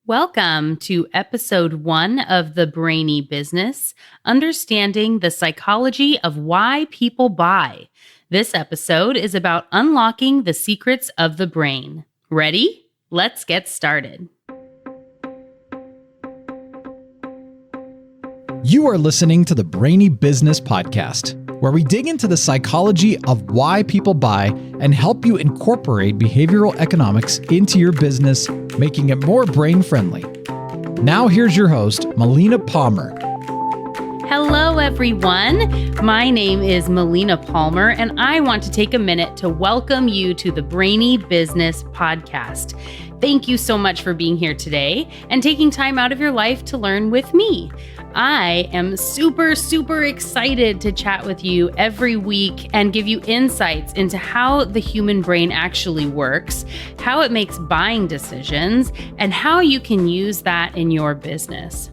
Welcome to episode 1 of the Brainy Business, Understanding the Psychology of Why People Buy. This episode is about unlocking the secrets of the brain. Ready? Let's get started. You are listening to the Brainy Business Podcast, where we dig into the psychology of why people buy and help you incorporate behavioral economics into your business, making it more brain-friendly. Now here's your host, Melina Palmer. Hello, everyone. My name is Melina Palmer, and I want to take a minute to welcome you to the Brainy Business Podcast. Thank you so much for being here today and taking time out of your life to learn with me. I am super excited to chat with you every week and give you insights into how the human brain actually works, how it makes buying decisions, and how you can use that in your business.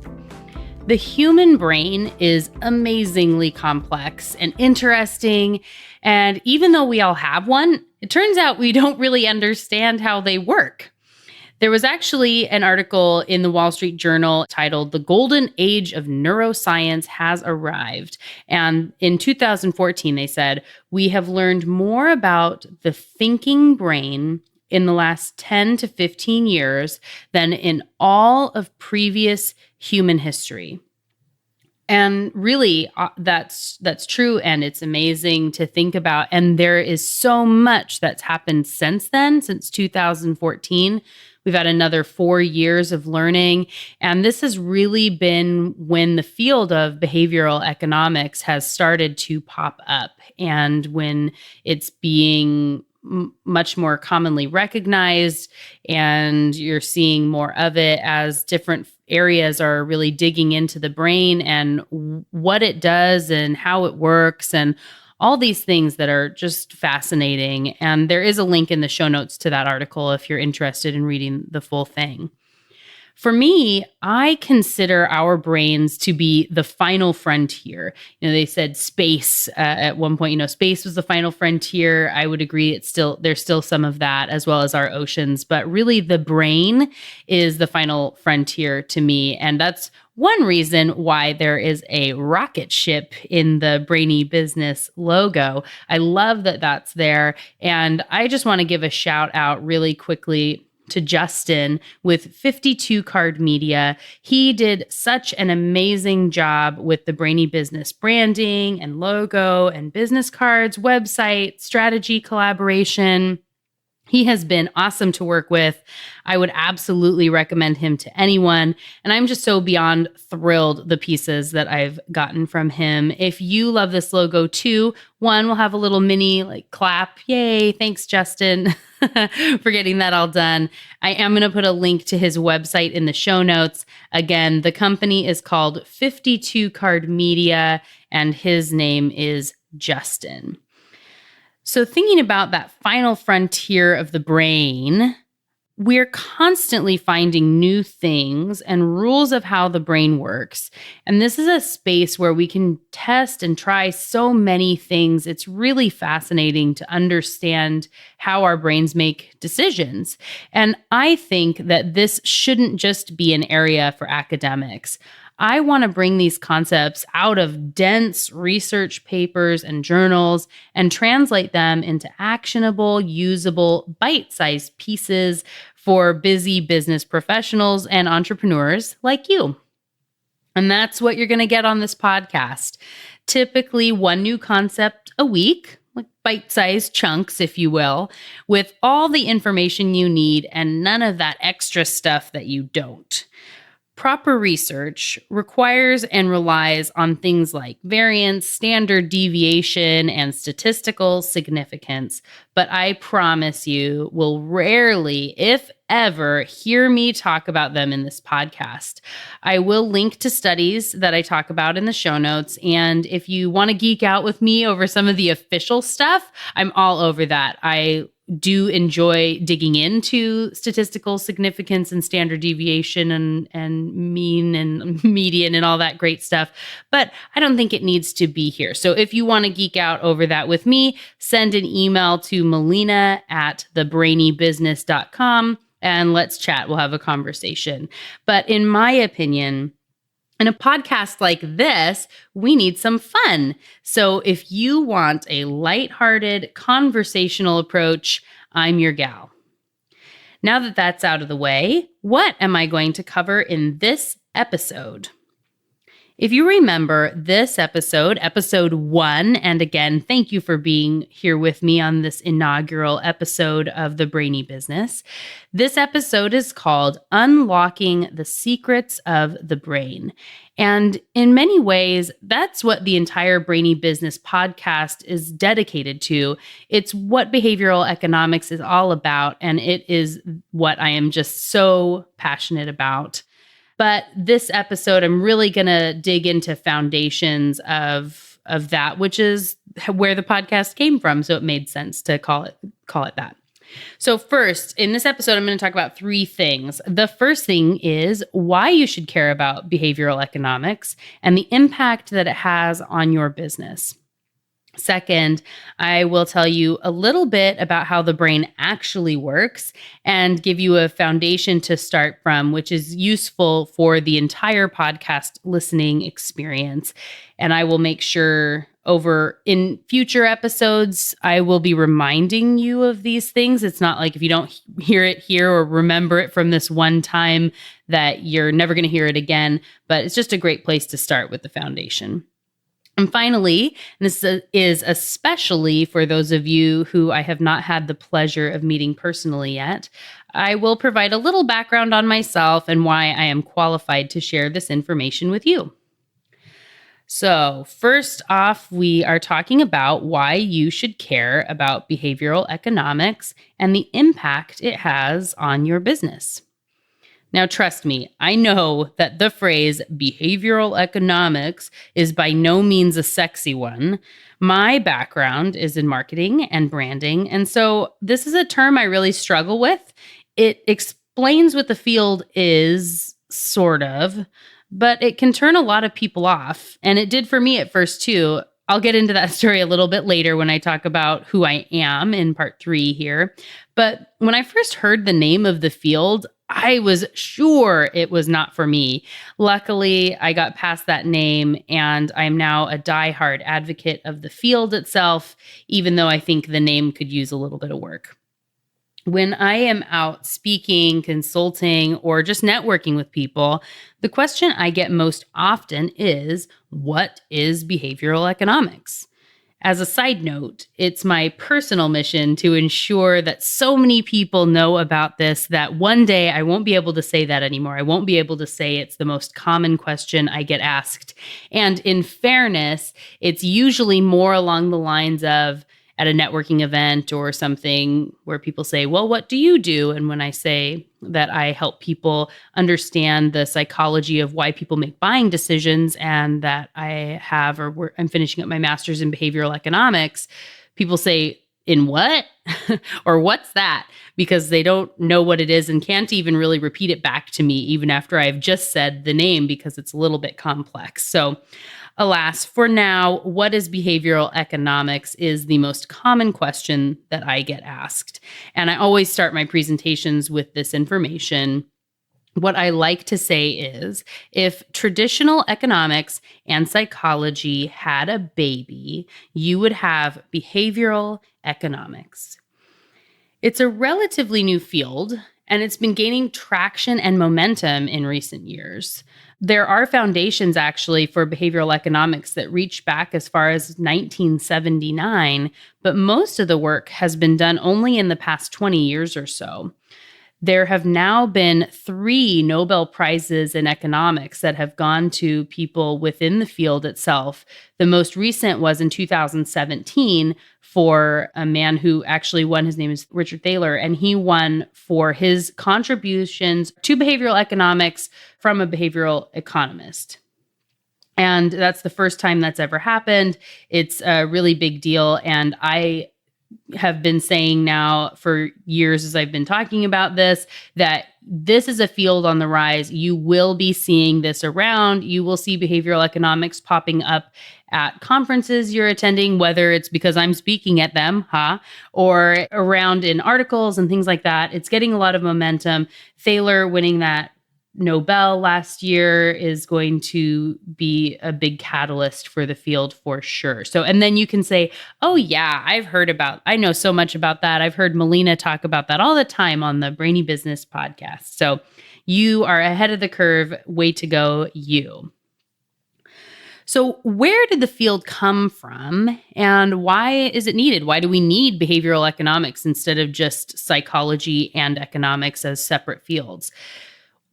The human brain is amazingly complex and interesting, and even though we all have one, it turns out we don't really understand how they work. There was actually an article in the Wall Street Journal titled "The Golden Age of Neuroscience Has Arrived." And in 2014, they said, "We have learned more about the thinking brain in the last 10 to 15 years than in all of previous human history." And really, that's true, and it's amazing to think about. And there is so much that's happened since then, since 2014. We've had another 4 years of learning, and this has really been when the field of behavioral economics has started to pop up, and when it's being much more commonly recognized, and you're seeing more of it as different areas are really digging into the brain and what it does and how it works and all these things that are just fascinating. And there is a link in the show notes to that article if you're interested in reading the full thing. For me, I consider our brains to be the final frontier. They said space at one point. Space was the final frontier. I would agree. There's still some of that, as well as our oceans. But really, the brain is the final frontier to me, and that's one reason why there is a rocket ship in the Brainy Business logo. I love that that's there, and I just want to give a shout out really quickly to Justin with 52 Card Media. He did such an amazing job with the Brainy Business branding and logo and business cards, website, strategy, collaboration. He has been awesome to work with. I would absolutely recommend him to anyone. And I'm just so beyond thrilled the pieces that I've gotten from him. If you love this logo too, we'll have a little mini clap. Yay. Thanks, Justin, for getting that all done. I am going to put a link to his website in the show notes. Again, the company is called 52 Card Media, and his name is Justin. So thinking about that final frontier of the brain, we're constantly finding new things and rules of how the brain works. And this is a space where we can test and try so many things. It's really fascinating to understand how our brains make decisions. And I think that this shouldn't just be an area for academics. I want to bring these concepts out of dense research papers and journals and translate them into actionable, usable, bite-sized pieces for busy business professionals and entrepreneurs like you. And that's what you're going to get on this podcast. Typically, one new concept a week, like bite-sized chunks, if you will, with all the information you need and none of that extra stuff that you don't. Proper research requires and relies on things like variance, standard deviation, and statistical significance, but I promise you will rarely, if ever, hear me talk about them in this podcast. I will link to studies that I talk about in the show notes, and if you want to geek out with me over some of the official stuff, I'm all over that. I do enjoy digging into statistical significance and standard deviation and mean and median and all that great stuff, but I don't think it needs to be here. So if you want to geek out over that with me, send an email to melina@thebrainybusiness.com and let's chat. We'll have a conversation. But in my opinion, in a podcast like this, we need some fun. So if you want a lighthearted, conversational approach, I'm your gal. Now that that's out of the way, what am I going to cover in this episode? If you remember this episode 1, and again, thank you for being here with me on this inaugural episode of the Brainy Business. This episode is called Unlocking the Secrets of the Brain. And in many ways, that's what the entire Brainy Business podcast is dedicated to. It's what behavioral economics is all about, and it is what I am just so passionate about. But this episode, I'm really going to dig into foundations of that, which is where the podcast came from. So it made sense to call it that. So first, in this episode, I'm going to talk about 3 things. The first thing is why you should care about behavioral economics and the impact that it has on your business. Second, I will tell you a little bit about how the brain actually works and give you a foundation to start from, which is useful for the entire podcast listening experience. And I will make sure in future episodes, I will be reminding you of these things. It's not like if you don't hear it here or remember it from this one time that you're never going to hear it again, but it's just a great place to start with the foundation. And finally, and this is especially for those of you who I have not had the pleasure of meeting personally yet, I will provide a little background on myself and why I am qualified to share this information with you. So first off, we are talking about why you should care about behavioral economics and the impact it has on your business. Now, trust me, I know that the phrase behavioral economics is by no means a sexy one. My background is in marketing and branding, and so this is a term I really struggle with. It explains what the field is, sort of, but it can turn a lot of people off, and it did for me at first too. I'll get into that story a little bit later when I talk about who I am in part 3 here. But when I first heard the name of the field, I was sure it was not for me. Luckily, I got past that name, and I'm now a diehard advocate of the field itself, even though I think the name could use a little bit of work. When I am out speaking, consulting, or just networking with people, the question I get most often is, what is behavioral economics? As a side note, it's my personal mission to ensure that so many people know about this that one day I won't be able to say that anymore. I won't be able to say it's the most common question I get asked. And in fairness, it's usually more along the lines of, at a networking event or something where people say, well, what do you do? And when I say that I help people understand the psychology of why people make buying decisions and that I'm finishing up my master's in behavioral economics, people say, in what? Or what's that? Because they don't know what it is and can't even really repeat it back to me, even after I've just said the name, because it's a little bit complex. So alas, for now, what is behavioral economics is the most common question that I get asked. And I always start my presentations with this information. What I like to say is, if traditional economics and psychology had a baby, you would have behavioral economics. It's a relatively new field, and it's been gaining traction and momentum in recent years. There are foundations actually for behavioral economics that reach back as far as 1979, but most of the work has been done only in the past 20 years or so. There have now been 3 Nobel Prizes in economics that have gone to people within the field itself. The most recent was in 2017 for a man who actually won. His name is Richard Thaler, and he won for his contributions to behavioral economics from a behavioral economist. And that's the first time that's ever happened. It's a really big deal, and I have been saying now for years as I've been talking about this, that this is a field on the rise. You will be seeing this around. You will see behavioral economics popping up at conferences you're attending, whether it's because I'm speaking at them, or around in articles and things like that. It's getting a lot of momentum. Thaler winning that Nobel last year is going to be a big catalyst for the field for sure. So, and then you can say, oh yeah, I know so much about that. I've heard Melina talk about that all the time on the Brainy Business Podcast. So you are ahead of the curve. Way to go, you. So where did the field come from and why is it needed? Why do we need behavioral economics instead of just psychology and economics as separate fields?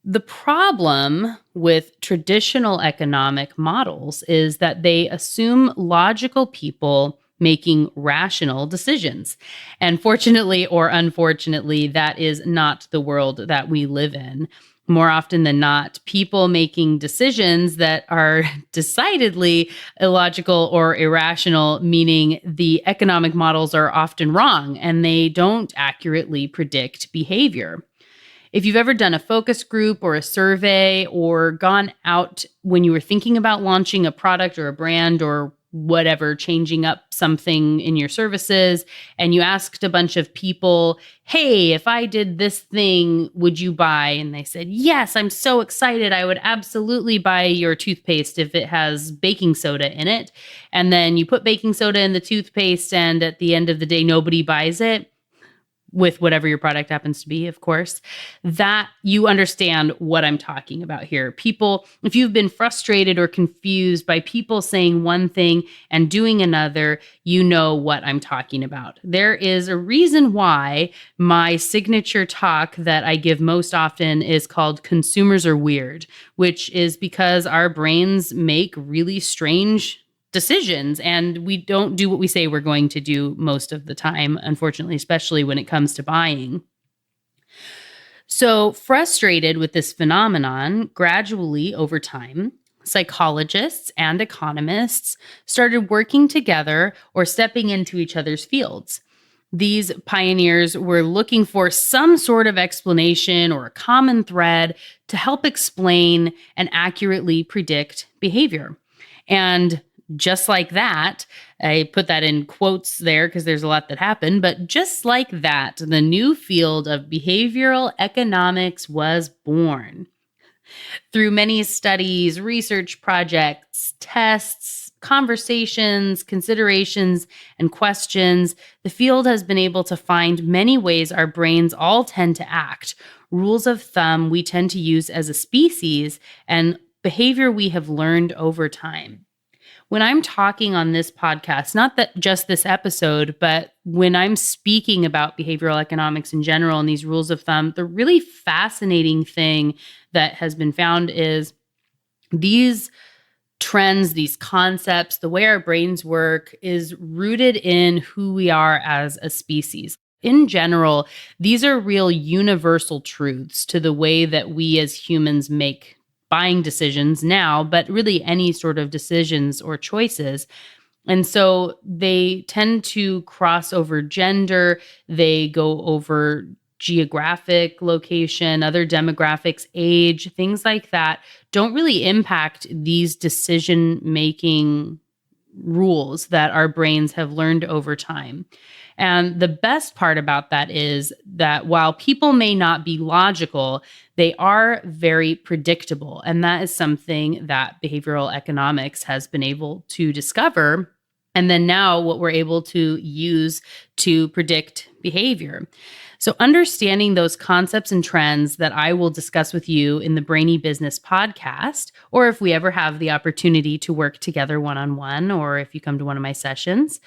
The problem with traditional economic models is that they assume logical people making rational decisions. And fortunately or unfortunately, that is not the world that we live in. More often than not, people making decisions that are decidedly illogical or irrational, meaning the economic models are often wrong and they don't accurately predict behavior. If you've ever done a focus group or a survey or gone out when you were thinking about launching a product or a brand or whatever, changing up something in your services, and you asked a bunch of people, hey, if I did this thing, would you buy? And they said, yes, I'm so excited. I would absolutely buy your toothpaste if it has baking soda in it. And then you put baking soda in the toothpaste, and at the end of the day, nobody buys it. With whatever your product happens to be, of course, that you understand what I'm talking about here. People, if you've been frustrated or confused by people saying one thing and doing another, you know what I'm talking about. There is a reason why my signature talk that I give most often is called Consumers Are Weird, which is because our brains make really strange decisions and we don't do what we say we're going to do most of the time, unfortunately, especially when it comes to buying. So, frustrated with this phenomenon, gradually over time, psychologists and economists started working together or stepping into each other's fields. These pioneers were looking for some sort of explanation or a common thread to help explain and accurately predict behavior. And just like that, I put that in quotes there because there's a lot that happened, but just like that, the new field of behavioral economics was born. Through many studies, research projects, tests, conversations, considerations, and questions, the field has been able to find many ways our brains all tend to act, rules of thumb we tend to use as a species, and behavior we have learned over time. When I'm talking on this podcast, not that just this episode, but when I'm speaking about behavioral economics in general and these rules of thumb, the really fascinating thing that has been found is these trends, these concepts, the way our brains work is rooted in who we are as a species. In general, these are real universal truths to the way that we as humans make buying decisions now, but really any sort of decisions or choices. And so they tend to cross over gender, they go over geographic location, other demographics, age, things like that don't really impact these decision-making rules that our brains have learned over time. And the best part about that is that while people may not be logical, they are very predictable. And that is something that behavioral economics has been able to discover. And then now what we're able to use to predict behavior. So understanding those concepts and trends that I will discuss with you in the Brainy Business Podcast, or if we ever have the opportunity to work together one-on-one, or if you come to one of my sessions,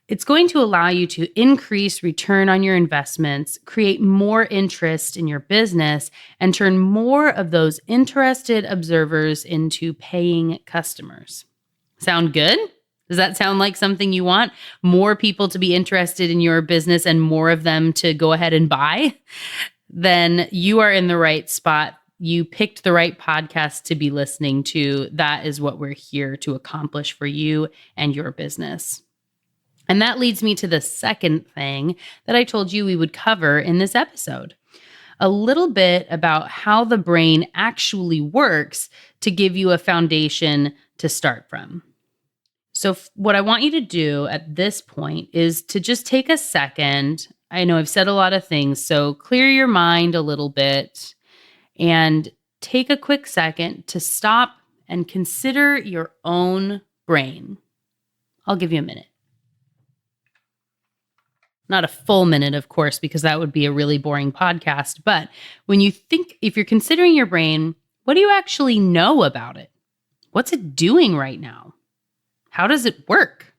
it's going to allow you to increase return on your investments, create more interest in your business, and turn more of those interested observers into paying customers. Sound good? Does that sound like something you want? More people to be interested in your business and more of them to go ahead and buy? Then you are in the right spot. You picked the right podcast to be listening to. That is what we're here to accomplish for you and your business. And that leads me to the second thing that I told you we would cover in this episode. a little bit about how the brain actually works to give you a foundation to start from. So what I want you to do at this point is to just take a second. I know I've said a lot of things, so clear your mind a little bit and take a quick second to stop and consider your own brain. I'll give you a minute. Not a full minute, of course, because that would be a really boring podcast. But when you think, if you're considering your brain, what do you actually know about it? What's it doing right now? How does it work?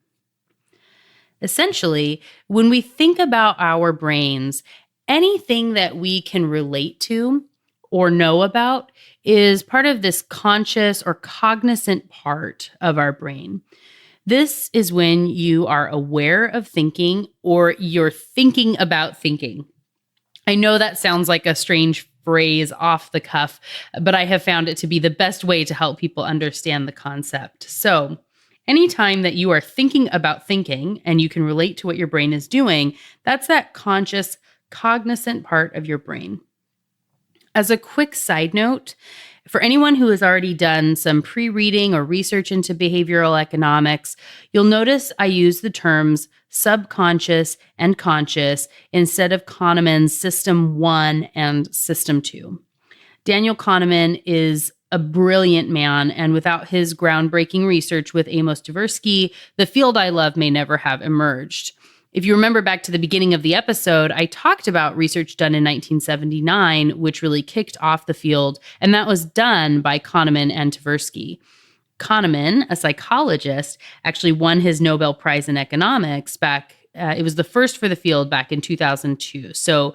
Essentially, when we think about our brains, anything that we can relate to or know about is part of this conscious or cognizant part of our brain. This is when you are aware of thinking or you're thinking about thinking. I know that sounds like a strange phrase off the cuff, but I have found it to be the best way to help people understand the concept. So, anytime that you are thinking about thinking and you can relate to what your brain is doing, that's that conscious, cognizant part of your brain. As a quick side note, for anyone who has already done some pre-reading or research into behavioral economics, you'll notice I use the terms subconscious and conscious instead of Kahneman's System 1 and System 2. Daniel Kahneman is a brilliant man, and without his groundbreaking research with Amos Tversky, the field I love may never have emerged. If you remember back to the beginning of the episode, I talked about research done in 1979, which really kicked off the field, and that was done by Kahneman and Tversky. Kahneman, a psychologist, actually won his Nobel Prize in economics back, it was the first for the field back in 2002. So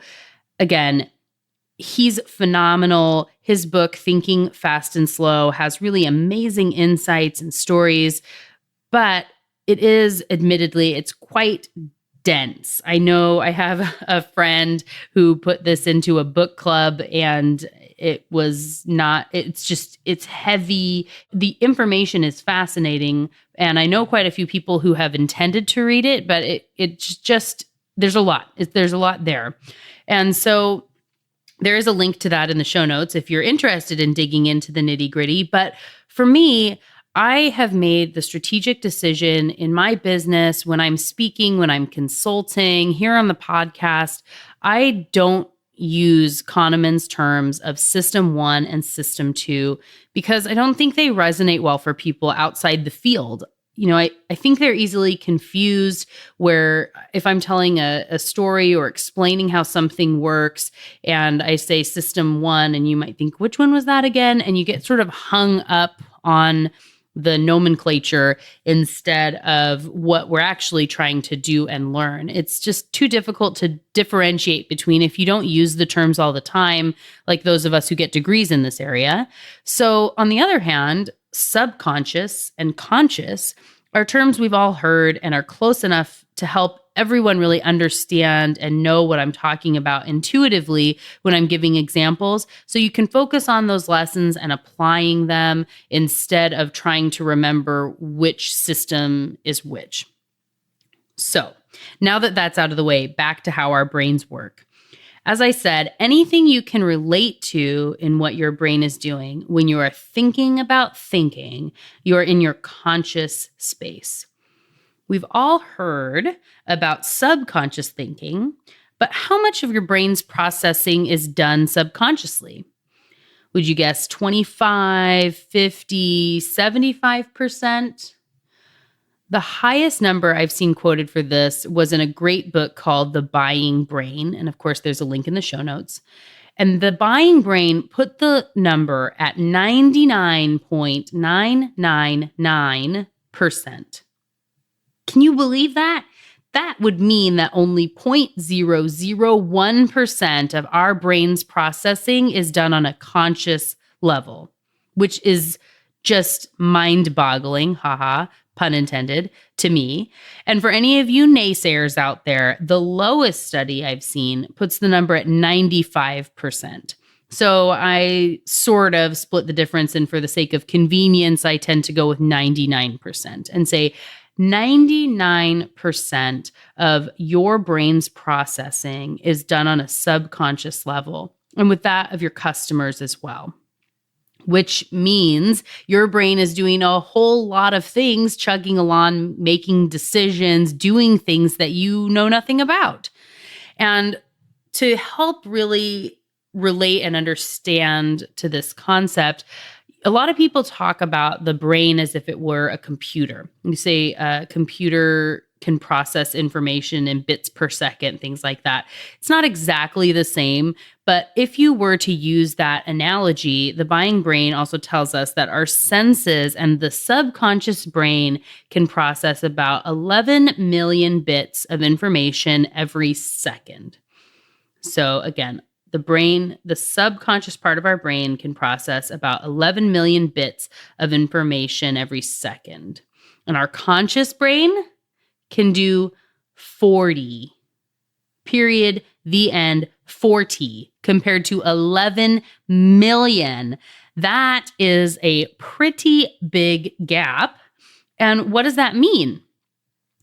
again, he's phenomenal. His book, Thinking Fast and Slow, has really amazing insights and stories, but it is admittedly, it's quite dense. I know I have a friend who put this into a book club and it's heavy. The information is fascinating. And I know quite a few people who have intended to read it, but it's just, there's a lot. There's a lot there. And so there is a link to that in the show notes if you're interested in digging into the nitty-gritty. But for me, I have made the strategic decision in my business, when I'm speaking, when I'm consulting, here on the podcast, I don't use Kahneman's terms of System 1 and System 2 because I don't think they resonate well for people outside the field. You know, I think they're easily confused where if I'm telling a story or explaining how something works and I say System 1 and you might think, which one was that again? And you get sort of hung up on the nomenclature instead of what we're actually trying to do and learn. It's just too difficult to differentiate between if you don't use the terms all the time, like those of us who get degrees in this area. So on the other hand, subconscious and conscious are terms we've all heard and are close enough to help everyone really understand and know what I'm talking about intuitively when I'm giving examples. So you can focus on those lessons and applying them instead of trying to remember which system is which. So now that that's out of the way, back to how our brains work. As I said, anything you can relate to in what your brain is doing when you are thinking about thinking, you're in your conscious space. We've all heard about subconscious thinking, but how much of your brain's processing is done subconsciously? Would you guess 25, 50, 75%? The highest number I've seen quoted for this was in a great book called The Buying Brain. And of course, there's a link in the show notes. And The Buying Brain put the number at 99.999%. Can you believe that? That would mean that only 0.001% of our brain's processing is done on a conscious level, which is just mind-boggling, haha, pun intended, to me. And for any of you naysayers out there, the lowest study I've seen puts the number at 95%. So I sort of split the difference, and for the sake of convenience, I tend to go with 99% and say 99% of your brain's processing is done on a subconscious level. and with that of your customers as well. Which means your brain is doing a whole lot of things, chugging along, making decisions, doing things that you know nothing about. And to help really relate and understand to this concept, a lot of people talk about the brain as if it were a computer. You say a computer can process information in bits per second, things like that. It's not exactly the same, but if you were to use that analogy, the buying brain also tells us that our senses and the subconscious brain can process about 11 million bits of information every second. So again, the subconscious part of our brain can process about 11 million bits of information every second. And our conscious brain can do 40, period, the end, 40, compared to 11 million. That is a pretty big gap. And what does that mean?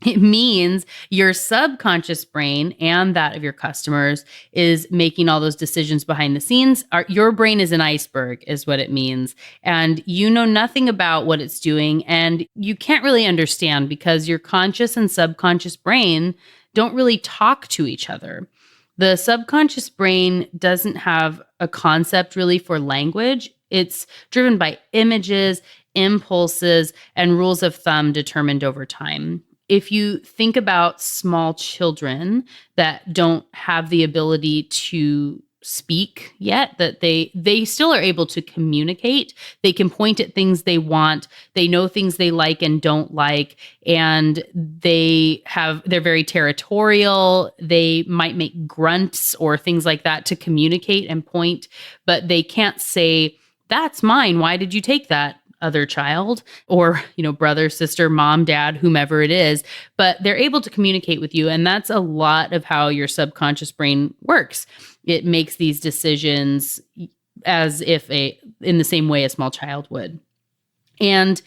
It means your subconscious brain and that of your customers is making all those decisions behind the scenes. Your brain is an iceberg, is what it means. And you know nothing about what it's doing. And you can't really understand because your conscious and subconscious brain don't really talk to each other. The subconscious brain doesn't have a concept really for language. It's driven by images, impulses, and rules of thumb determined over time. If you think about small children that don't have the ability to speak yet, that they still are able to communicate. They can point at things they want. They know things they like and don't like, and they're very territorial. They might make grunts or things like that to communicate and point, but they can't say, "That's mine. Why did you take that?" Other child, or, brother, sister, mom, dad, whomever it is, but they're able to communicate with you. And that's a lot of how your subconscious brain works. It makes these decisions as if in the same way a small child would. And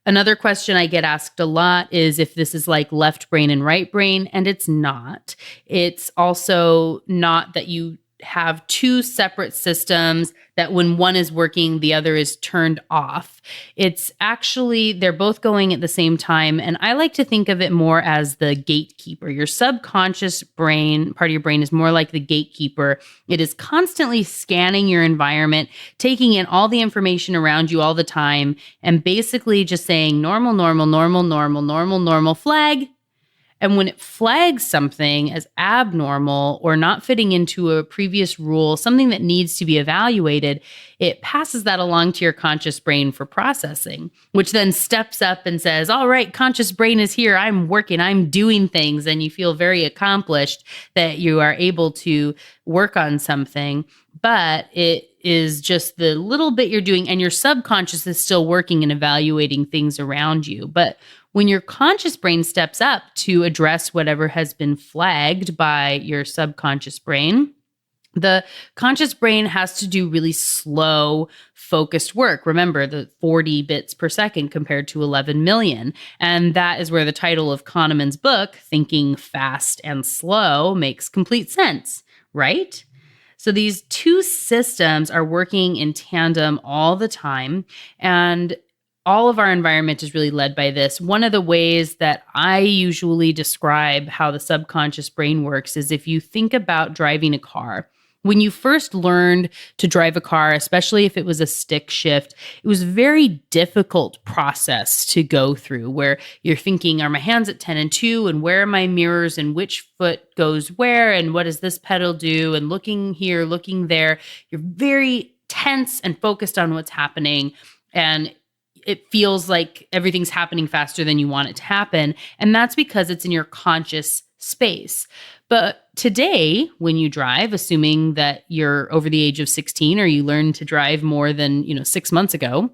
another question I get asked a lot is if this is like left brain and right brain, and it's not. It's also not that you have two separate systems that when one is working, the other is turned off. It's actually, they're both going at the same time. And I like to think of it more as the gatekeeper. Your subconscious brain, part of your brain, is more like the gatekeeper. It is constantly scanning your environment, taking in all the information around you all the time, and basically just saying normal, normal, normal, normal, normal, normal, flag. And when it flags something as abnormal or not fitting into a previous rule, something that needs to be evaluated, it passes that along to your conscious brain for processing, which then steps up and says, all right, conscious brain is here. I'm working, I'm doing things. And you feel very accomplished that you are able to work on something. But it is just the little bit you're doing, and your subconscious is still working and evaluating things around you. But when your conscious brain steps up to address whatever has been flagged by your subconscious brain, the conscious brain has to do really slow, focused work. Remember, the 40 bits per second compared to 11 million. And that is where the title of Kahneman's book, Thinking Fast and Slow, makes complete sense, right? So these two systems are working in tandem all the time, and all of our environment is really led by this. One of the ways that I usually describe how the subconscious brain works is if you think about driving a car. When you first learned to drive a car, especially if it was a stick shift, it was a very difficult process to go through where you're thinking, are my hands at 10 and 2? And where are my mirrors? And which foot goes where? And what does this pedal do? And looking here, looking there. You're very tense and focused on what's happening. And it feels like everything's happening faster than you want it to happen. And that's because it's in your conscious space. But today, when you drive, assuming that you're over the age of 16 or you learned to drive more than 6 months ago,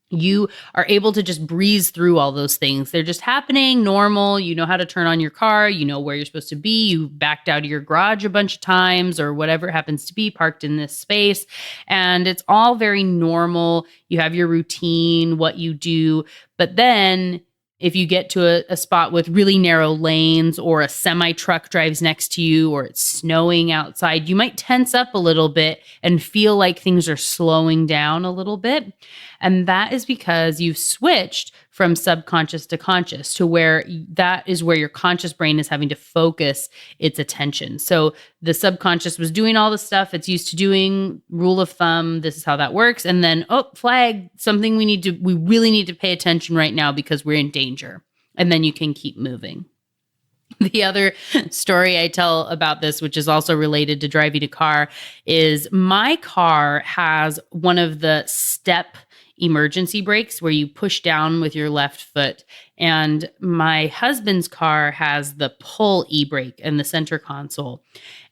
you are able to just breeze through all those things. They're just happening normal. You know how to turn on your car. You know where you're supposed to be. You backed out of your garage a bunch of times or whatever it happens to be, parked in this space. And it's all very normal. You have your routine, what you do. But then If you get to a spot with really narrow lanes, or a semi truck drives next to you, or it's snowing outside, you might tense up a little bit and feel like things are slowing down a little bit. And that is because you've switched from subconscious to conscious, to where that is where your conscious brain is having to focus its attention. So the subconscious was doing all the stuff it's used to doing, rule of thumb, this is how that works. And then, flag, something we really need to pay attention right now because we're in danger. And then you can keep moving. The other story I tell about this, which is also related to driving a car, is my car has one of the step emergency brakes where you push down with your left foot. And my husband's car has the pull e-brake in the center console.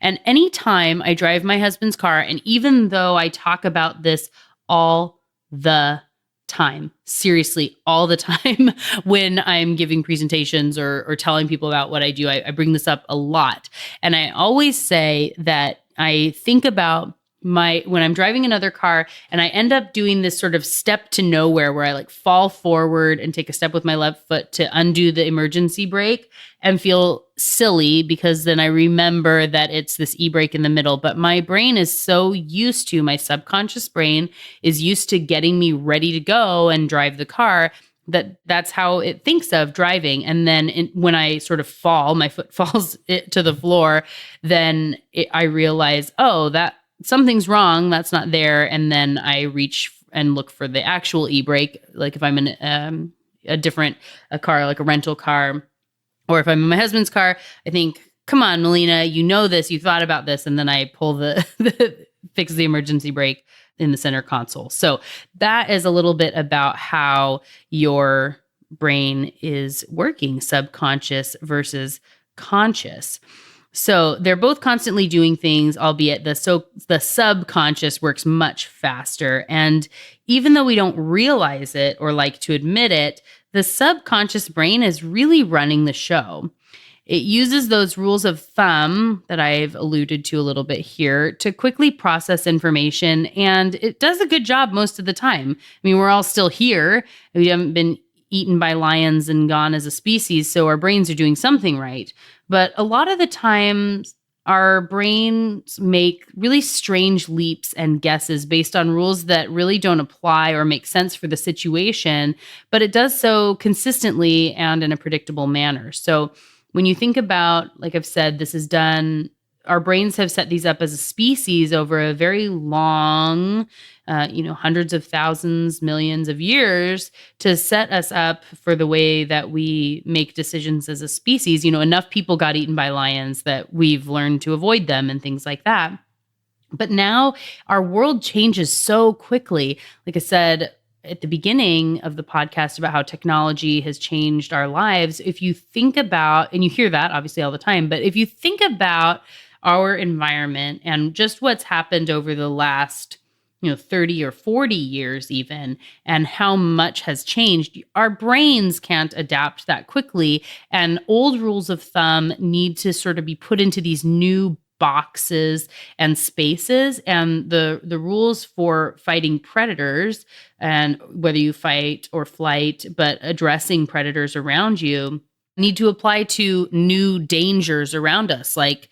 And anytime I drive my husband's car, and even though I talk about this all the time, seriously, all the time, when I'm giving presentations or telling people about what I do, I bring this up a lot. And I always say that I think about when I'm driving another car and I end up doing this sort of step to nowhere where I like fall forward and take a step with my left foot to undo the emergency brake and feel silly because then I remember that it's this e-brake in the middle. But my brain is so used to, my subconscious brain is used to getting me ready to go and drive the car, that's how it thinks of driving. And then when I sort of fall, my foot falls to the floor, then I realize, that something's wrong, that's not there. And then I reach and look for the actual e-brake. Like if I'm in a car, like a rental car, or if I'm in my husband's car, I think, come on, Melina, you know this, you thought about this. And then I pull fix the emergency brake in the center console. So that is a little bit about how your brain is working, subconscious versus conscious. So they're both constantly doing things, albeit the subconscious works much faster. And even though we don't realize it or like to admit it, the subconscious brain is really running the show. It uses those rules of thumb that I've alluded to a little bit here to quickly process information, and it does a good job most of the time. I mean, we're all still here. We haven't been eaten by lions and gone as a species, so our brains are doing something right. But a lot of the times, our brains make really strange leaps and guesses based on rules that really don't apply or make sense for the situation, but it does so consistently and in a predictable manner. So when you think about, like I've said, this is done, our brains have set these up as a species over a very long, hundreds of thousands, millions of years to set us up for the way that we make decisions as a species. Enough people got eaten by lions that we've learned to avoid them and things like that. But now our world changes so quickly. Like I said at the beginning of the podcast about how technology has changed our lives, if you think about, and you hear that obviously all the time, but if you think about our environment and just what's happened over the last 30 or 40 years even, and how much has changed, our brains can't adapt that quickly. And old rules of thumb need to sort of be put into these new boxes and spaces. And the rules for fighting predators, and whether you fight or flight, but addressing predators around you, need to apply to new dangers around us, like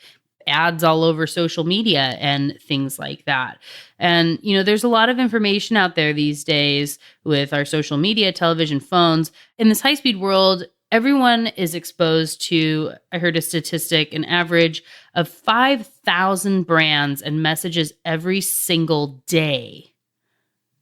ads all over social media and things like that. And, there's a lot of information out there these days with our social media, television, phones. In this high-speed world, everyone is exposed to, I heard a statistic, an average of 5,000 brands and messages every single day.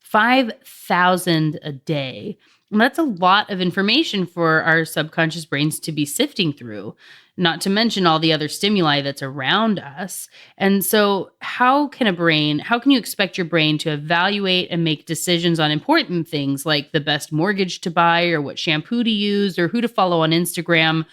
5,000 a day. And that's a lot of information for our subconscious brains to be sifting through, not to mention all the other stimuli that's around us. And so how can you expect your brain to evaluate and make decisions on important things like the best mortgage to buy, or what shampoo to use, or who to follow on Instagram,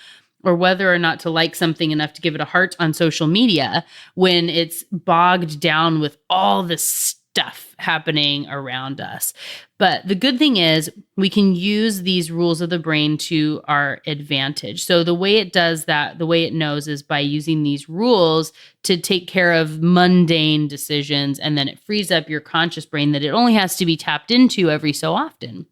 or whether or not to like something enough to give it a heart on social media, when it's bogged down with all this stuff happening around us? But the good thing is we can use these rules of the brain to our advantage. So the way it does that, the way it knows, is by using these rules to take care of mundane decisions, and then it frees up your conscious brain that it only has to be tapped into every so often.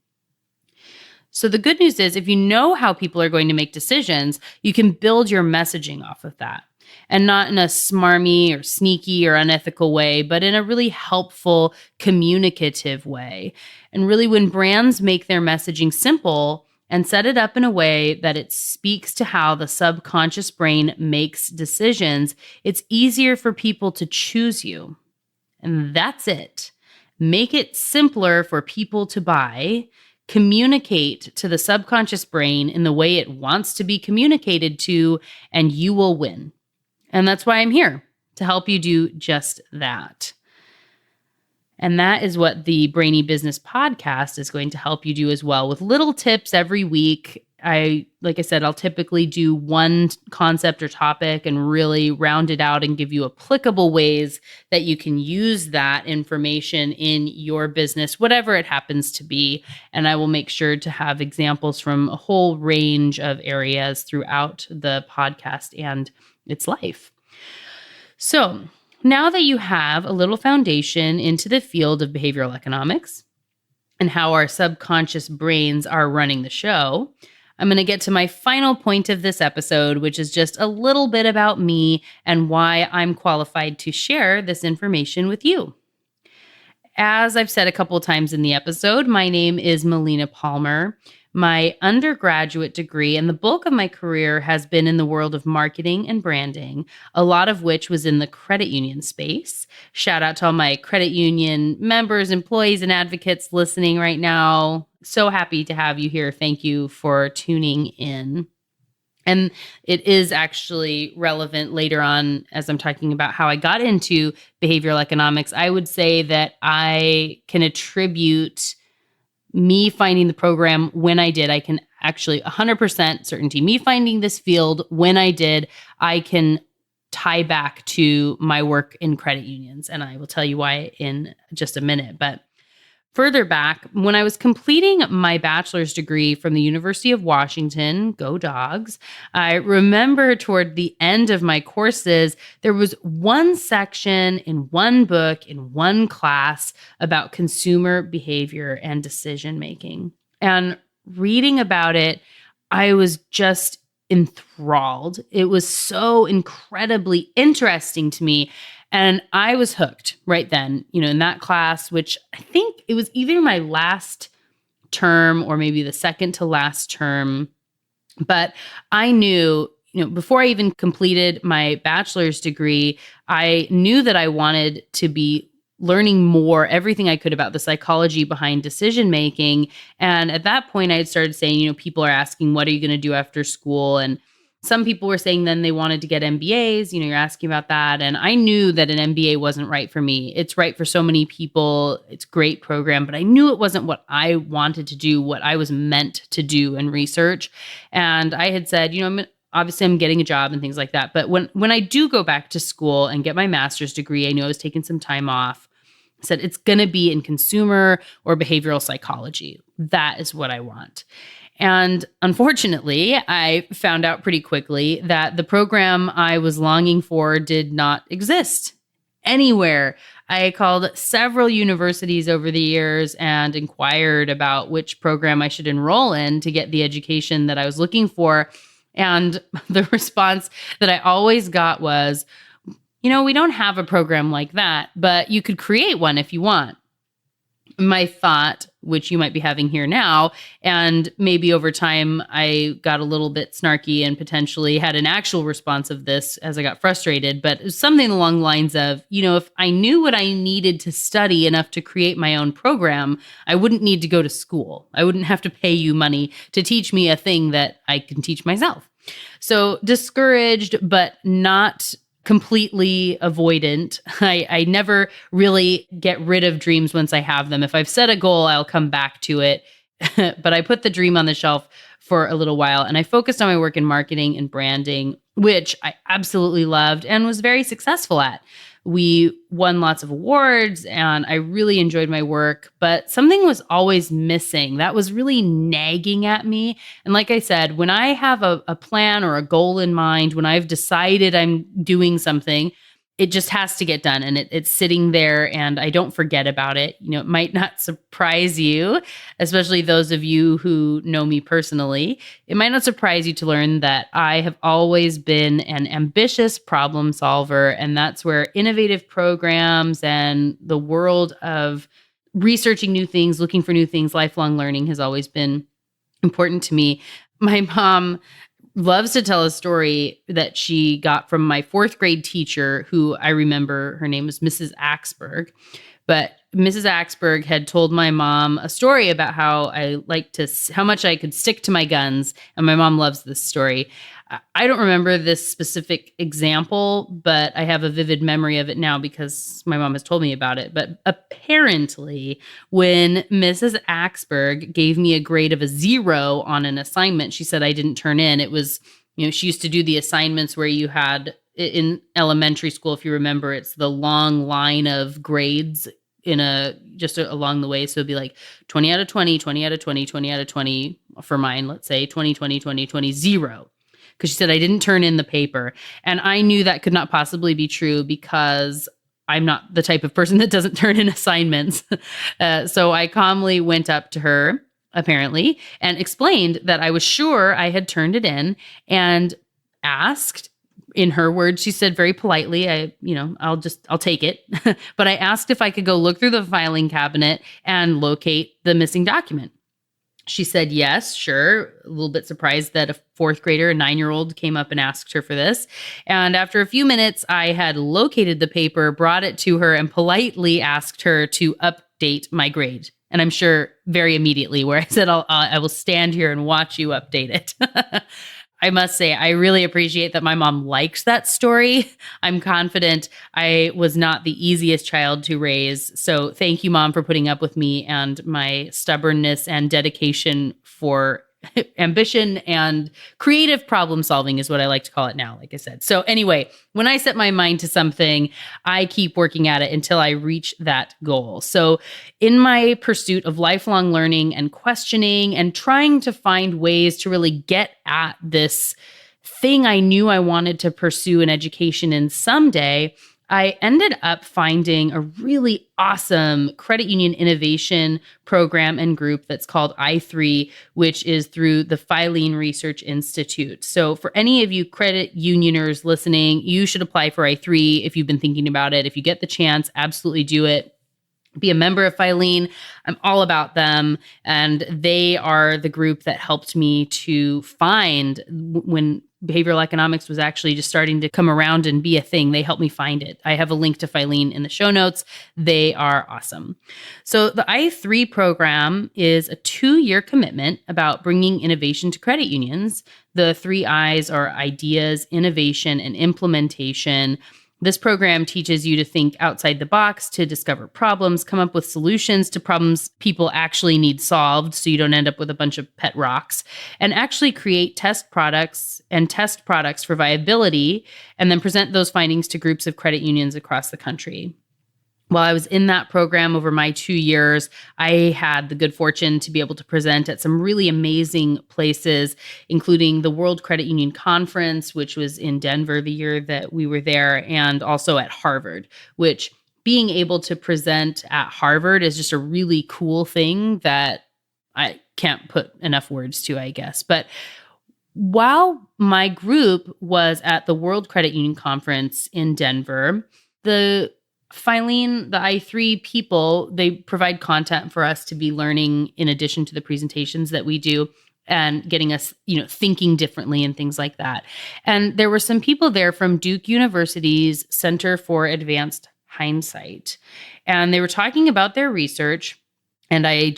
So the good news is if you know how people are going to make decisions, you can build your messaging off of that. And not in a smarmy or sneaky or unethical way, but in a really helpful, communicative way. And really, when brands make their messaging simple and set it up in a way that it speaks to how the subconscious brain makes decisions, it's easier for people to choose you. And that's it. Make it simpler for people to buy. Communicate to the subconscious brain in the way it wants to be communicated to, and you will win. And that's why I'm here, to help you do just that. And that is what the Brainy Business Podcast is going to help you do as well, with little tips every week. Like I said, I'll typically do one concept or topic and really round it out and give you applicable ways that you can use that information in your business, whatever it happens to be. And I will make sure to have examples from a whole range of areas throughout the podcast and its life. So now that you have a little foundation into the field of behavioral economics and how our subconscious brains are running the show, I'm going to get to my final point of this episode, which is just a little bit about me and why I'm qualified to share this information with you. As I've said a couple of times in the episode, my name is Melina Palmer. My undergraduate degree and the bulk of my career has been in the world of marketing and branding, a lot of which was in the credit union space. Shout out to all my credit union members, employees, and advocates listening right now. So happy to have you here. Thank you for tuning in. And it is actually relevant later on as I'm talking about how I got into behavioral economics. I would say that I can attribute me finding the program when I did. I can actually 100% certainty, me finding this field when I did, I can tie back to my work in credit unions. And I will tell you why in just a minute. But further back, when I was completing my bachelor's degree from the University of Washington, go Dogs, I remember toward the end of my courses, there was one section in one book, in one class about consumer behavior and decision making. And reading about it, I was just enthralled. It was so incredibly interesting to me. And I was hooked right then, in that class, which I think it was either my last term or maybe the second to last term. But I knew, before I even completed my bachelor's degree, I knew that I wanted to be learning more, everything I could about the psychology behind decision making. And at that point, I had started saying, people are asking, what are you going to do after school? And some people were saying then they wanted to get MBAs, you're asking about that. And I knew that an MBA wasn't right for me. It's right for so many people. It's a great program, but I knew it wasn't what I wanted to do, what I was meant to do in research. And I had said, obviously I'm getting a job and things like that. But when I do go back to school and get my master's degree, I knew I was taking some time off. I said, it's going to be in consumer or behavioral psychology. That is what I want. And unfortunately, I found out pretty quickly that the program I was longing for did not exist anywhere. I called several universities over the years and inquired about which program I should enroll in to get the education that I was looking for. And the response that I always got was, we don't have a program like that, but you could create one if you want. My thought, which you might be having here now, and maybe over time I got a little bit snarky and potentially had an actual response of this as I got frustrated, but it was something along the lines of, if I knew what I needed to study enough to create my own program, I wouldn't need to go to school. I wouldn't have to pay you money to teach me a thing that I can teach myself. So discouraged, but not completely avoidant. I never really get rid of dreams once I have them. If I've set a goal, I'll come back to it. But I put the dream on the shelf for a little while and I focused on my work in marketing and branding, which I absolutely loved and was very successful at. We won lots of awards and I really enjoyed my work, but something was always missing. That was really nagging at me. And like I said, when I have a plan or a goal in mind, when I've decided I'm doing something, it just has to get done, and it's sitting there and I don't forget about it. It might not surprise you, especially those of you who know me personally. It might not surprise you to learn that I have always been an ambitious problem solver, and that's where innovative programs and the world of researching new things, looking for new things, lifelong learning has always been important to me. My mom loves to tell a story that she got from my fourth grade teacher, who I remember her name was Mrs. Axberg. But Mrs. Axberg had told my mom a story about how how much I could stick to my guns. And my mom loves this story. I don't remember this specific example, but I have a vivid memory of it now because my mom has told me about it. But apparently, when Mrs. Axberg gave me a grade of a 0 on an assignment she said I didn't turn in, it was, she used to do the assignments where you had in elementary school, if you remember, it's the long line of grades along the way. So it'd be like 20 out of 20, 20 out of 20, 20 out of 20 for mine, let's say 20, 20, 20, 20, 0. Because she said I didn't turn in the paper. And I knew that could not possibly be true because I'm not the type of person that doesn't turn in assignments. So I calmly went up to her, apparently, and explained that I was sure I had turned it in and asked, in her words, she said very politely, I'll take it. But I asked if I could go look through the filing cabinet and locate the missing document. She said, yes, sure. A little bit surprised that a fourth grader, a 9-year-old, came up and asked her for this. And after a few minutes, I had located the paper, brought it to her, and politely asked her to update my grade. And I'm sure very immediately, where I said, I will stand here and watch you update it. I must say, I really appreciate that my mom likes that story. I'm confident I was not the easiest child to raise. So thank you, Mom, for putting up with me and my stubbornness and dedication for ambition and creative problem solving is what I like to call it now, like I said. So anyway, when I set my mind to something, I keep working at it until I reach that goal. So in my pursuit of lifelong learning and questioning and trying to find ways to really get at this thing I knew I wanted to pursue an education in someday, I ended up finding a really awesome credit union innovation program and group that's called I3, which is through the Filene Research Institute. So for any of you credit unioners listening, you should apply for I3 if you've been thinking about it. If you get the chance, absolutely do it. Be a member of Filene. I'm all about them. And they are the group that helped me to find when behavioral economics was actually just starting to come around and be a thing. They helped me find it. I have a link to Filene in the show notes. They are awesome. So the I3 program is a 2-year commitment about bringing innovation to credit unions. The 3 I's are ideas, innovation, and implementation. This program teaches you to think outside the box, to discover problems, come up with solutions to problems people actually need solved so you don't end up with a bunch of pet rocks, and actually create test products for viability, and then present those findings to groups of credit unions across the country. While I was in that program over my 2 years, I had the good fortune to be able to present at some really amazing places, including the World Credit Union Conference, which was in Denver the year that we were there, and also at Harvard, which being able to present at Harvard is just a really cool thing that I can't put enough words to, I guess. But while my group was at the World Credit Union Conference in Denver, the Filene, the I3 people, they provide content for us to be learning in addition to the presentations that we do and getting us, thinking differently and things like that. And there were some people there from Duke University's Center for Advanced Hindsight. And they were talking about their research. And I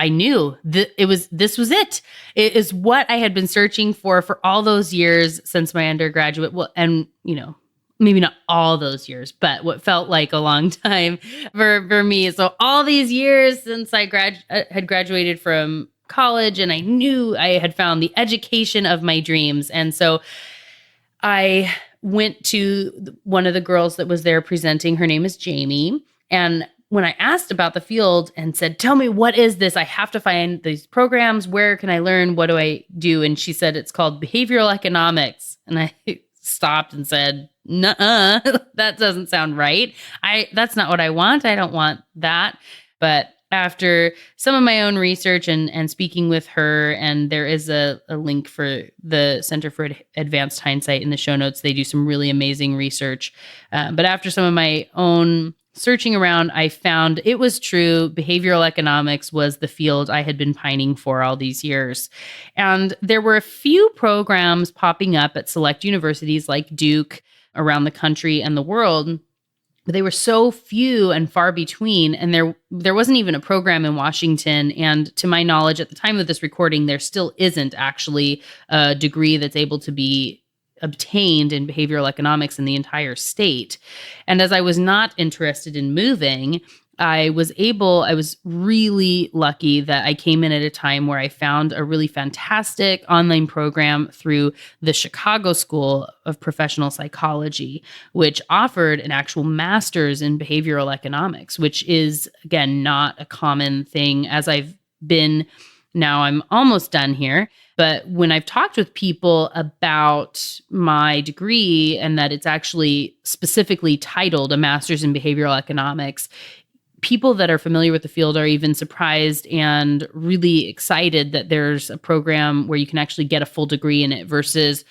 knew that this was it. It is what I had been searching for all those years since my undergraduate. Well, and, maybe not all those years, but what felt like a long time for me. So all these years since I had graduated from college, and I knew I had found the education of my dreams. And so I went to one of the girls that was there presenting. Her name is Jamie. And when I asked about the field and said, tell me, what is this? I have to find these programs. Where can I learn? What do I do? And she said, it's called behavioral economics. And I stopped and said, nuh-uh, that doesn't sound right. That's not what I want. I don't want that. But after some of my own research and speaking with her, and there is a link for the Center for Advanced Hindsight in the show notes. They do some really amazing research. But after some of my own searching around, I found it was true. Behavioral economics was the field I had been pining for all these years. And there were a few programs popping up at select universities like Duke around the country and the world, but they were so few and far between. And there wasn't even a program in Washington. And to my knowledge, at the time of this recording, there still isn't actually a degree that's able to be obtained in behavioral economics in the entire state. And as I was not interested in moving, I was really lucky that I came in at a time where I found a really fantastic online program through the Chicago School of Professional Psychology, which offered an actual master's in behavioral economics, which is, again, not a common thing. Now I'm almost done here. But when I've talked with people about my degree and that it's actually specifically titled a master's in behavioral economics, people that are familiar with the field are even surprised and really excited that there's a program where you can actually get a full degree in it versus,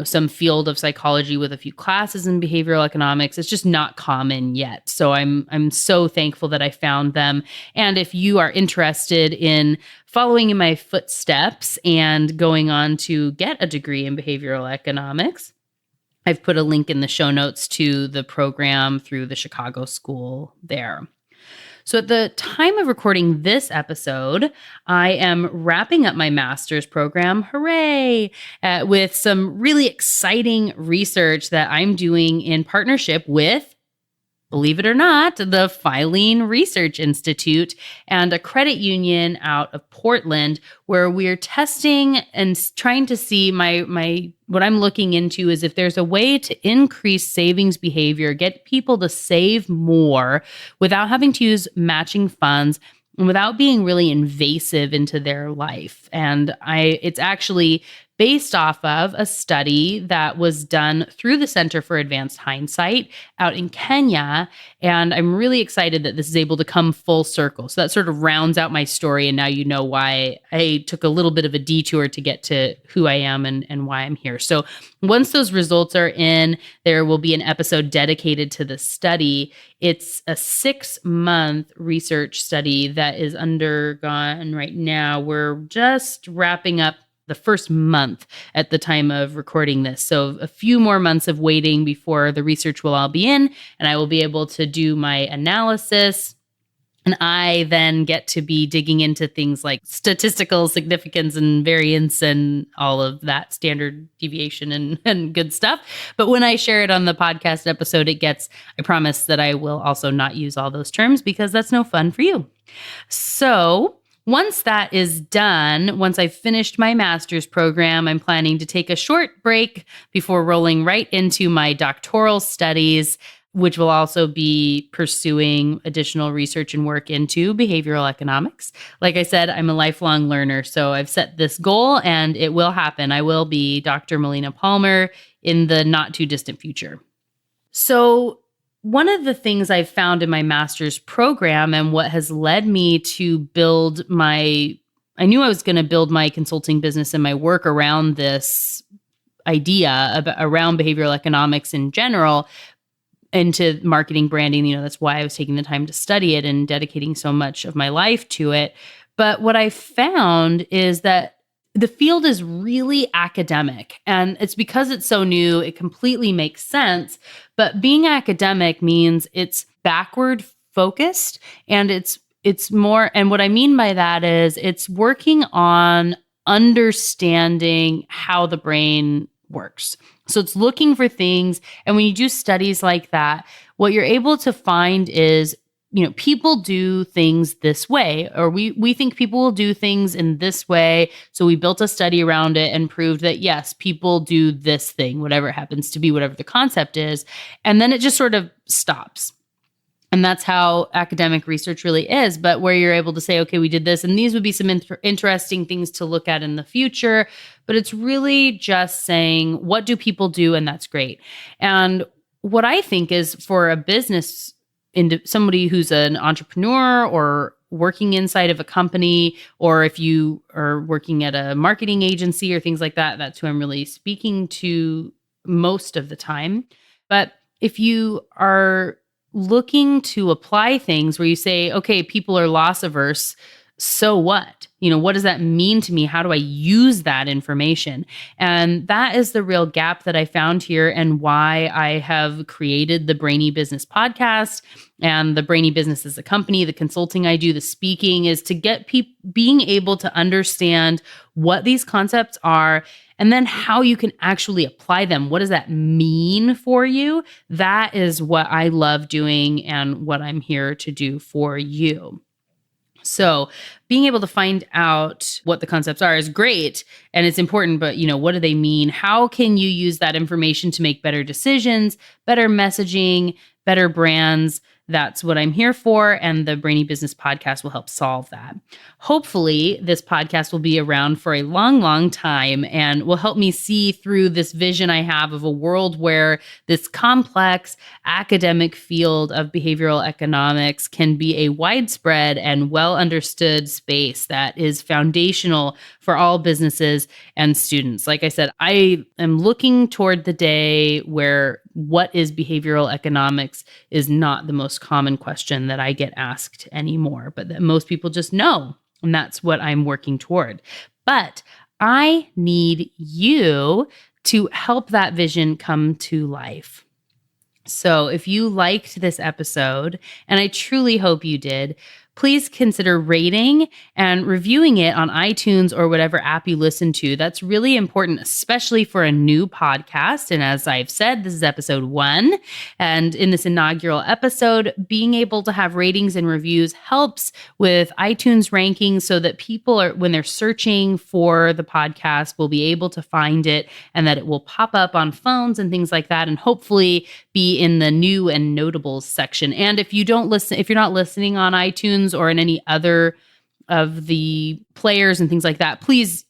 some field of psychology with a few classes in behavioral economics. It's just not common yet. So I'm so thankful that I found them. And if you are interested in following in my footsteps and going on to get a degree in behavioral economics, I've put a link in the show notes to the program through the Chicago School there. So at the time of recording this episode, I am wrapping up my master's program, hooray, with some really exciting research that I'm doing in partnership with, believe it or not, the Filene Research Institute and a credit union out of Portland, where we're testing and trying to see what I'm looking into is if there's a way to increase savings behavior, get people to save more without having to use matching funds and without being really invasive into their life. And it's actually based off of a study that was done through the Center for Advanced Hindsight out in Kenya. And I'm really excited that this is able to come full circle. So that sort of rounds out my story. And now you know why I took a little bit of a detour to get to who I am and why I'm here. So once those results are in, there will be an episode dedicated to the study. It's a 6-month research study that is undergone right now. We're just wrapping up the first month at the time of recording this. So a few more months of waiting before the research will all be in, and I will be able to do my analysis. And I then get to be digging into things like statistical significance and variance and all of that standard deviation and good stuff. But when I share it on the podcast episode, I promise that I will also not use all those terms because that's no fun for you. So once that is done, once I've finished my master's program, I'm planning to take a short break before rolling right into my doctoral studies, which will also be pursuing additional research and work into behavioral economics. Like I said, I'm a lifelong learner, so I've set this goal and it will happen. I will be Dr. Melina Palmer in the not too distant future. So one of the things I've found in my master's program and what has led me to I knew I was going to build my consulting business and my work around this idea around behavioral economics in general into marketing branding. That's why I was taking the time to study it and dedicating so much of my life to it. But what I found is that the field is really academic, and it's because it's so new, it completely makes sense. But being academic means it's backward focused, and it's more, and what I mean by that is it's working on understanding how the brain works. So it's looking for things, and when you do studies like that, what you're able to find is people do things this way, or we think people will do things in this way. So we built a study around it and proved that, yes, people do this thing, whatever it happens to be, whatever the concept is. And then it just sort of stops. And that's how academic research really is, but where you're able to say, okay, we did this, and these would be some interesting things to look at in the future. But it's really just saying, what do people do? And that's great. And what I think is for a business, somebody who's an entrepreneur or working inside of a company, or if you are working at a marketing agency or things like that, that's who I'm really speaking to most of the time. But if you are looking to apply things where you say, okay, people are loss averse, so what? What does that mean to me? How do I use that information? And that is the real gap that I found here, and why I have created the Brainy Business Podcast and the Brainy Business as a company. The consulting I do, the speaking, is to get people being able to understand what these concepts are, and then how you can actually apply them. What does that mean for you? That is what I love doing and what I'm here to do for you. So being able to find out what the concepts are is great and it's important, but what do they mean? How can you use that information to make better decisions, better messaging, better brands? That's what I'm here for, and the Brainy Business Podcast will help solve that. Hopefully, this podcast will be around for a long, long time and will help me see through this vision I have of a world where this complex academic field of behavioral economics can be a widespread and well understood space that is foundational for all businesses and students. Like I said, I am looking toward the day where what is behavioral economics is not the most common question that I get asked anymore, but that most people just know. And that's what I'm working toward. But I need you to help that vision come to life. So if you liked this episode, and I truly hope you did, please consider rating and reviewing it on iTunes or whatever app you listen to. That's really important, especially for a new podcast. And as I've said, this is episode 1. And in this inaugural episode, being able to have ratings and reviews helps with iTunes rankings so that people are, when they're searching for the podcast, will be able to find it and that it will pop up on phones and things like that. And hopefully be in the new and notables section. And if you're not listening on iTunes or in any other of the players and things like that, please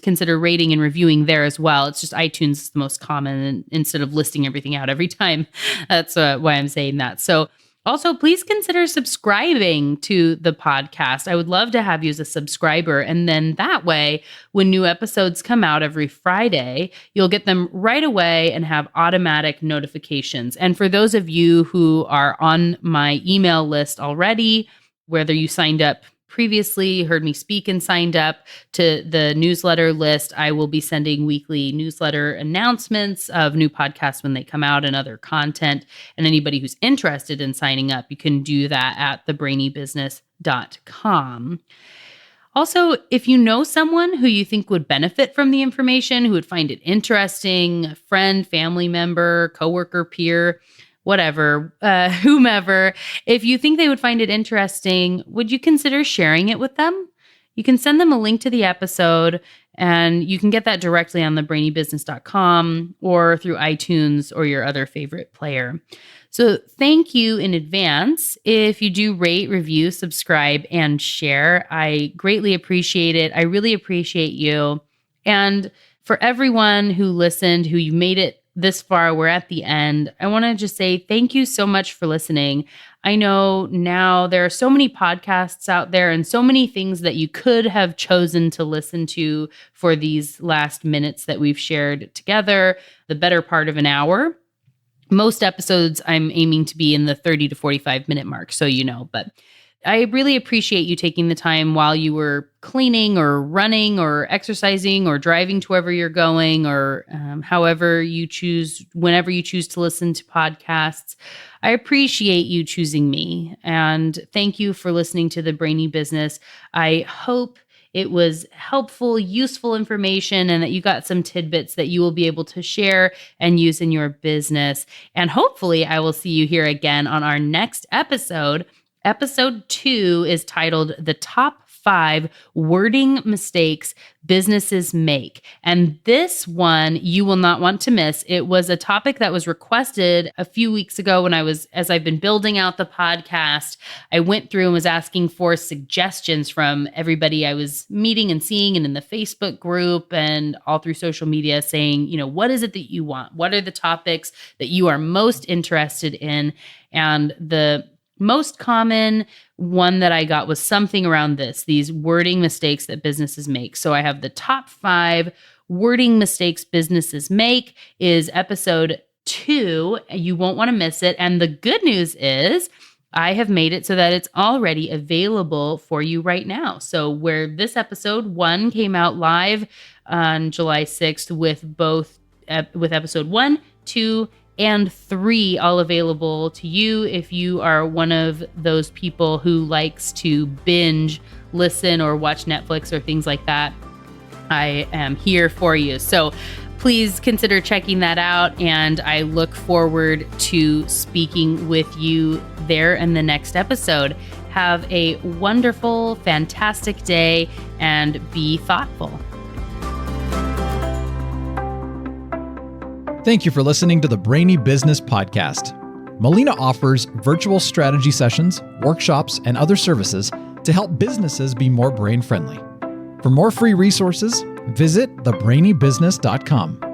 consider rating and reviewing there as well. It's just iTunes is the most common, and instead of listing everything out every time. That's why I'm saying that. So also, please consider subscribing to the podcast. I would love to have you as a subscriber. And then that way, when new episodes come out every Friday, you'll get them right away and have automatic notifications. And for those of you who are on my email list already, whether you signed up previously, heard me speak and signed up to the newsletter list, I will be sending weekly newsletter announcements of new podcasts when they come out and other content. And anybody who's interested in signing up, you can do that at thebrainybusiness.com. Also, if you know someone who you think would benefit from the information, who would find it interesting, a friend, family member, coworker, peer, whatever, whomever, if you think they would find it interesting, would you consider sharing it with them? You can send them a link to the episode, and you can get that directly on thebrainybusiness.com or through iTunes or your other favorite player. So thank you in advance if you do rate, review, subscribe, and share. I greatly appreciate it. I really appreciate you. And for everyone who listened, who you made it this far, we're at the end, I want to just say thank you so much for listening. I know now there are so many podcasts out there and so many things that you could have chosen to listen to for these last minutes that we've shared together, the better part of an hour. Most episodes I'm aiming to be in the 30 to 45 minute mark, so but I really appreciate you taking the time while you were cleaning or running or exercising or driving to wherever you're going, or whenever you choose to listen to podcasts. I appreciate you choosing me, and thank you for listening to The Brainy Business. I hope it was helpful, useful information, and that you got some tidbits that you will be able to share and use in your business. And hopefully I will see you here again on our next episode. Episode 2 is titled The Top 5 wording mistakes businesses make. And this one you will not want to miss. It was a topic that was requested a few weeks ago as I've been building out the podcast. I went through and was asking for suggestions from everybody I was meeting and seeing, and in the Facebook group and all through social media, saying, what is it that you want? What are the topics that you are most interested in? And the most common one that I got was something around these wording mistakes that businesses make. So I have the top 5 wording mistakes businesses make is episode 2. You won't want to miss it. And the good news is I have made it so that it's already available for you right now. So where this episode 1 came out live on July 6th with episode 1, 2, and 3 all available to you if you are one of those people who likes to binge listen or watch Netflix or things like that. I am here for you. So please consider checking that out, and I look forward to speaking with you there in the next episode. Have a wonderful, fantastic day, and be thoughtful. Thank you for listening to the Brainy Business Podcast. Melina offers virtual strategy sessions, workshops, and other services to help businesses be more brain-friendly. For more free resources, visit thebrainybusiness.com.